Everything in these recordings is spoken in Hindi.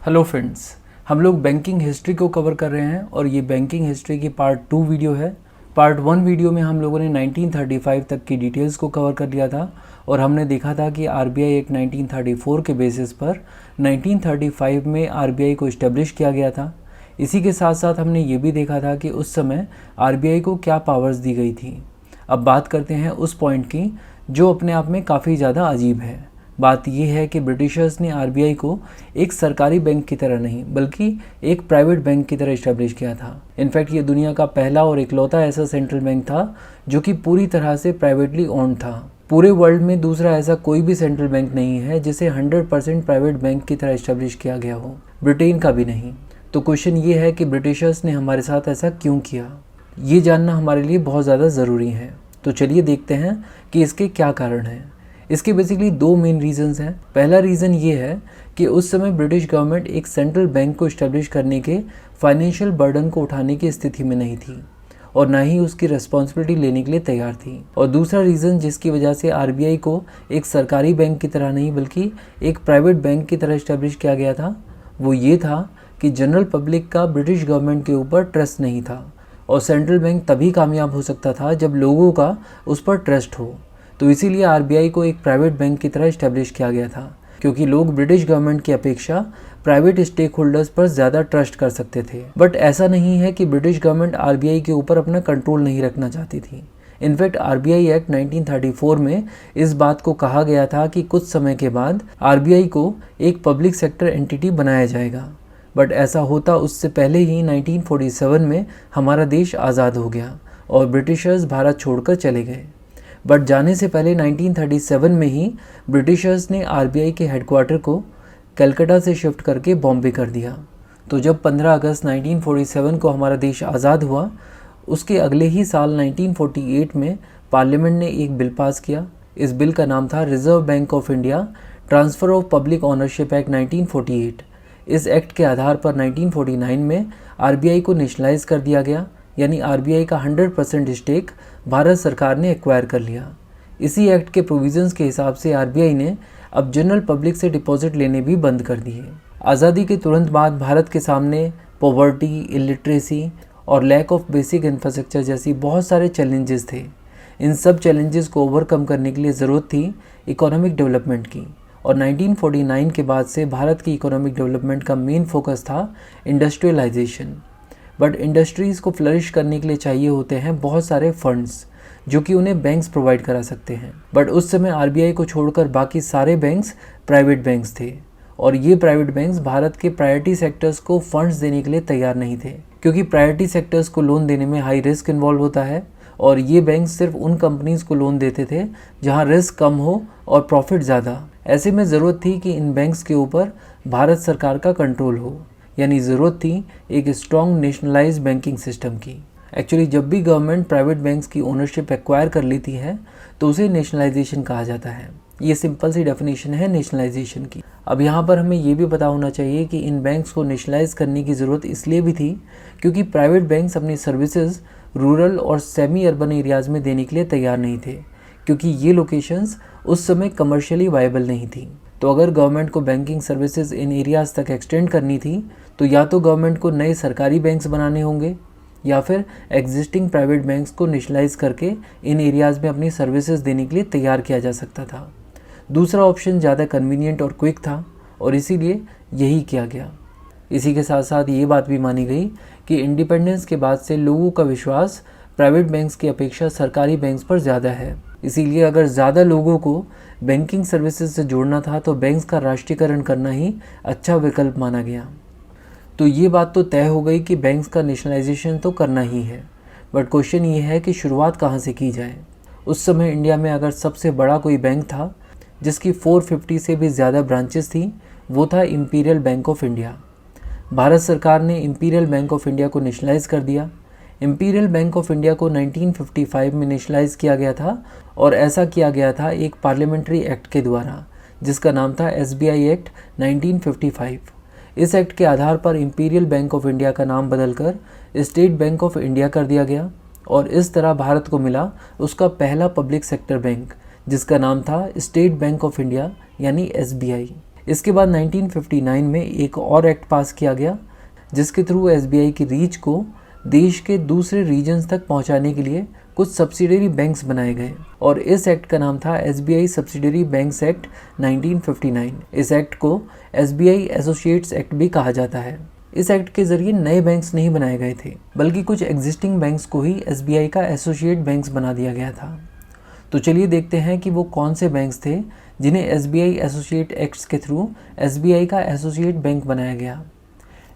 हेलो फ्रेंड्स, हम लोग बैंकिंग हिस्ट्री को कवर कर रहे हैं और ये बैंकिंग हिस्ट्री की पार्ट 2 वीडियो है। पार्ट 1 वीडियो में हम लोगों ने 1935 तक की डिटेल्स को कवर कर लिया था और हमने देखा था कि आरबीआई एक्ट 1934 के बेसिस पर 1935 में आरबीआई को इस्टेब्लिश किया गया था। इसी के साथ साथ हमने ये भी देखा था कि उस समय आरबीआई को क्या पावर्स दी गई थी। अब बात करते हैं उस पॉइंट की जो अपने आप में काफ़ी ज़्यादा अजीब है। बात यह है कि ब्रिटिशर्स ने आरबीआई को एक सरकारी बैंक की तरह नहीं बल्कि एक प्राइवेट बैंक की तरह इस्टेब्लिश किया था। इनफैक्ट ये दुनिया का पहला और इकलौता ऐसा सेंट्रल बैंक था जो कि पूरी तरह से प्राइवेटली ओन्ड था। पूरे वर्ल्ड में दूसरा ऐसा कोई भी सेंट्रल बैंक नहीं है जिसे 100% प्राइवेट बैंक की तरह इस्टेब्लिश किया गया हो, ब्रिटेन का भी नहीं। तो क्वेश्चन ये है कि ब्रिटिशर्स ने हमारे साथ ऐसा क्यों किया, ये जानना हमारे लिए बहुत ज़्यादा ज़रूरी है। तो चलिए देखते हैं कि इसके क्या कारण हैं। इसके बेसिकली 2 मेन रीजंस हैं। पहला रीज़न ये है कि उस समय ब्रिटिश गवर्नमेंट एक सेंट्रल बैंक को इस्टेब्लिश करने के फाइनेंशियल बर्डन को उठाने की स्थिति में नहीं थी और ना ही उसकी रिस्पॉन्सिबिलिटी लेने के लिए तैयार थी। और दूसरा रीज़न जिसकी वजह से आरबीआई को एक सरकारी बैंक की तरह नहीं बल्कि एक प्राइवेट बैंक की तरह इस्टेब्लिश किया गया था, वो ये था कि जनरल पब्लिक का ब्रिटिश गवर्नमेंट के ऊपर ट्रस्ट नहीं था और सेंट्रल बैंक तभी कामयाब हो सकता था जब लोगों का उस पर ट्रस्ट हो। तो इसीलिए आरबीआई को एक प्राइवेट बैंक की तरह इस्टेब्लिश किया गया था, क्योंकि लोग ब्रिटिश गवर्नमेंट की अपेक्षा प्राइवेट स्टेक होल्डर्स पर ज़्यादा ट्रस्ट कर सकते थे। बट ऐसा नहीं है कि ब्रिटिश गवर्नमेंट आरबीआई के ऊपर अपना कंट्रोल नहीं रखना चाहती थी। इनफैक्ट आरबीआई एक्ट 1934 में इस बात को कहा गया था कि कुछ समय के बाद आरबीआई को एक पब्लिक सेक्टर एंटिटी बनाया जाएगा। बट ऐसा होता उससे पहले ही 1947 में हमारा देश आज़ाद हो गया और ब्रिटिशर्स भारत छोड़कर चले गए। बट जाने से पहले 1937 में ही ब्रिटिशर्स ने आरबीआई के हेडक्वार्टर को कलकत्ता से शिफ्ट करके बॉम्बे कर दिया। तो जब 15 अगस्त 1947 को हमारा देश आज़ाद हुआ, उसके अगले ही साल 1948 में पार्लियामेंट ने एक बिल पास किया। इस बिल का नाम था reserve bank of India transfer of public ownership act 1948। इस एक्ट के आधार पर 1949 में आरबीआई को नेशनलाइज कर दिया गया, यानी आरबीआई का 100% स्टेक भारत सरकार ने एक्वायर कर लिया। इसी एक्ट के प्रोविजंस के हिसाब से आरबीआई ने अब जनरल पब्लिक से डिपॉजिट लेने भी बंद कर दिए। आज़ादी के तुरंत बाद भारत के सामने पॉवर्टी, इलिटरेसी और लैक ऑफ बेसिक इंफ्रास्ट्रक्चर जैसी बहुत सारे चैलेंजेस थे। इन सब चैलेंजेस को ओवरकम करने के लिए ज़रूरत थी इकोनॉमिक डेवलपमेंट की और 1949 के बाद से भारत की इकोनॉमिक डेवलपमेंट का मेन फोकस था इंडस्ट्रियलाइजेशन। बट इंडस्ट्रीज़ को फ्लरिश करने के लिए चाहिए होते हैं बहुत सारे फंड्स जो कि उन्हें बैंक्स प्रोवाइड करा सकते हैं। बट उस समय आरबीआई को छोड़कर बाकी सारे बैंक्स प्राइवेट बैंक्स थे और ये प्राइवेट बैंक्स भारत के प्रायोरिटी सेक्टर्स को फंड्स देने के लिए तैयार नहीं थे, क्योंकि प्रायोरिटी सेक्टर्स को लोन देने में हाई रिस्क इन्वॉल्व होता है और ये बैंक सिर्फ उन कंपनीज़ को लोन देते थे जहाँ रिस्क कम हो और प्रॉफिट ज़्यादा। ऐसे में ज़रूरत थी कि इन बैंक्स के ऊपर भारत सरकार का कंट्रोल हो, यानी ज़रूरत थी एक स्ट्रॉन्ग नेशनलाइज बैंकिंग सिस्टम की। एक्चुअली जब भी गवर्नमेंट प्राइवेट बैंक्स की ओनरशिप एक्वायर कर लेती है तो उसे नेशनलाइजेशन कहा जाता है। ये सिंपल सी डेफिनेशन है नेशनलाइजेशन की। अब यहाँ पर हमें ये भी पता होना चाहिए कि इन बैंक्स को नेशनलाइज करने की ज़रूरत इसलिए भी थी क्योंकि प्राइवेट बैंक्स अपनी सर्विसेज रूरल और सेमी अर्बन एरियाज़ में देने के लिए तैयार नहीं थे, क्योंकि ये लोकेशंस उस समय कमर्शियली वायबल नहीं थी। तो अगर गवर्नमेंट को बैंकिंग सर्विसेज इन एरियाज़ तक एक्सटेंड करनी थी तो या तो गवर्नमेंट को नए सरकारी बैंक्स बनाने होंगे या फिर एग्जिस्टिंग प्राइवेट बैंक्स को नेशनलाइज करके इन एरियाज़ में अपनी सर्विसेज देने के लिए तैयार किया जा सकता था। दूसरा ऑप्शन ज़्यादा कन्वीनियंट और क्विक था और इसीलिए यही किया गया। इसी के साथ साथ ये बात भी मानी गई कि इंडिपेंडेंस के बाद से लोगों का विश्वास प्राइवेट बैंक्स की अपेक्षा सरकारी बैंक्स पर ज़्यादा है। इसीलिए अगर ज़्यादा लोगों को बैंकिंग सर्विसेज से जोड़ना था तो बैंक्स का राष्ट्रीयकरण करना ही अच्छा विकल्प माना गया। तो ये बात तो तय हो गई कि बैंक्स का नेशनलाइजेशन तो करना ही है, बट क्वेश्चन ये है कि शुरुआत कहाँ से की जाए। उस समय इंडिया में अगर सबसे बड़ा कोई बैंक था जिसकी 450 से भी ज़्यादा ब्रांचेस थी, वो था imperial bank of India. Bharat सरकार ने इंपीरियल बैंक ऑफ इंडिया को नेशनलाइज कर दिया। इंपीरियल बैंक ऑफ इंडिया को 1955 में नेशनलाइज किया गया था और ऐसा किया गया था एक पार्लियामेंट्री एक्ट के द्वारा जिसका नाम था एसबीआई एक्ट 1955। इस एक्ट के आधार पर इंपीरियल बैंक ऑफ इंडिया का नाम बदलकर स्टेट बैंक ऑफ इंडिया कर दिया गया और इस तरह भारत को मिला उसका पहला पब्लिक सेक्टर बैंक जिसका नाम था स्टेट बैंक ऑफ इंडिया यानी एसबीआई। इसके बाद 1959 में एक और एक्ट पास किया गया जिसके थ्रू एसबीआई की रीच को देश के दूसरे रीजन्स तक पहुंचाने के लिए कुछ सब्सिडरी बैंक्स बनाए गए और इस एक्ट का नाम था एसबीआई सब्सिडरी बैंक्स एक्ट 1959। इस एक्ट को एसबीआई एसोसिएट्स एक्ट भी कहा जाता है। इस एक्ट के जरिए नए बैंक्स नहीं बनाए गए थे बल्कि कुछ एग्जिस्टिंग बैंक्स को ही एसबीआई का एसोसिएट बैंक्स बना दिया गया था। तो चलिए देखते हैं कि वो कौन से बैंक्स थे जिन्हें एसबीआई एसोसिएट एक्ट्स के थ्रू एसबीआई का एसोसिएट बैंक बनाया गया।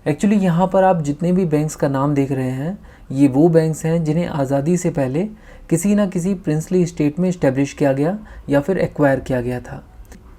एक्चुअली यहाँ पर आप जितने भी बैंक्स का नाम देख रहे हैं ये वो बैंक्स हैं जिन्हें आज़ादी से पहले किसी न किसी प्रिंसली स्टेट में इस्टेब्लिश किया गया या फिर एक्वायर किया गया था।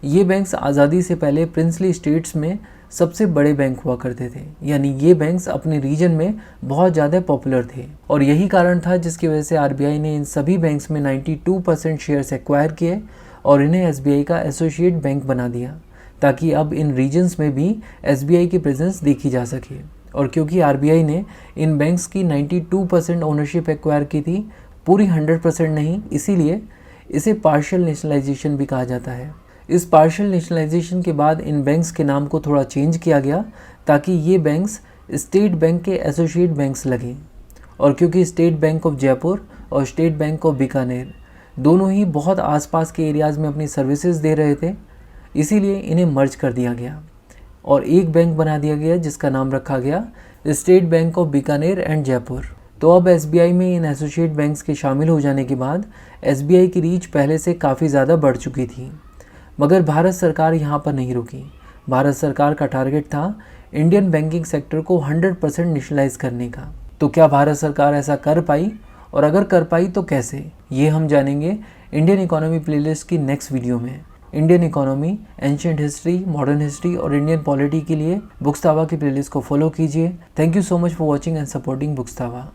ये बैंक्स आज़ादी से पहले प्रिंसली स्टेट्स में सबसे बड़े बैंक हुआ करते थे, यानी ये बैंक्स अपने रीजन में बहुत ज़्यादा पॉपुलर थे और यही कारण था जिसकी वजह से आरबीआई ने इन सभी बैंक्स में 92% शेयर्स एक्वायर किए और इन्हें एसबीआई का एसोसिएट बैंक बना दिया ताकि अब इन रीजन्स में भी एसबीआई की प्रेजेंस देखी जा सके। और क्योंकि आरबीआई ने इन बैंक्स की 92% ओनरशिप एक्वायर की थी, पूरी 100% नहीं, इसीलिए इसे पार्शियल नेशनलाइजेशन भी कहा जाता है। इस पार्शियल नेशनलाइजेशन के बाद इन बैंक्स के नाम को थोड़ा चेंज किया गया ताकि ये बैंक्स स्टेट बैंक के एसोसिएट बैंक्स लगें। और क्योंकि स्टेट बैंक ऑफ जयपुर और स्टेट बैंक ऑफ बीकानेर दोनों ही बहुत आसपास के एरियाज़ में अपनी सर्विसेज दे रहे थे, इसीलिए इन्हें मर्ज कर दिया गया और एक बैंक बना दिया गया जिसका नाम रखा गया state bank of Bikaner and Jaipur. तो अब एसबीआई में इन एसोसिएट बैंक्स के शामिल हो जाने के बाद एसबीआई की रीच पहले से काफ़ी ज़्यादा बढ़ चुकी थी। मगर भारत सरकार यहाँ पर नहीं रुकी। भारत सरकार का टारगेट था इंडियन बैंकिंग सेक्टर को 100% नेशनलाइज करने का। तो क्या भारत सरकार ऐसा कर पाई, और अगर कर पाई तो कैसे, ये हम जानेंगे इंडियन इकोनॉमी प्लेलिस्ट की नेक्स्ट वीडियो में। Indian economy, ancient history, modern history और इंडियन पॉलिटी के लिए बुक्सतावा की प्लेलिस्ट को फॉलो कीजिए। Thank you so much for watching and supporting बुक्सतावा।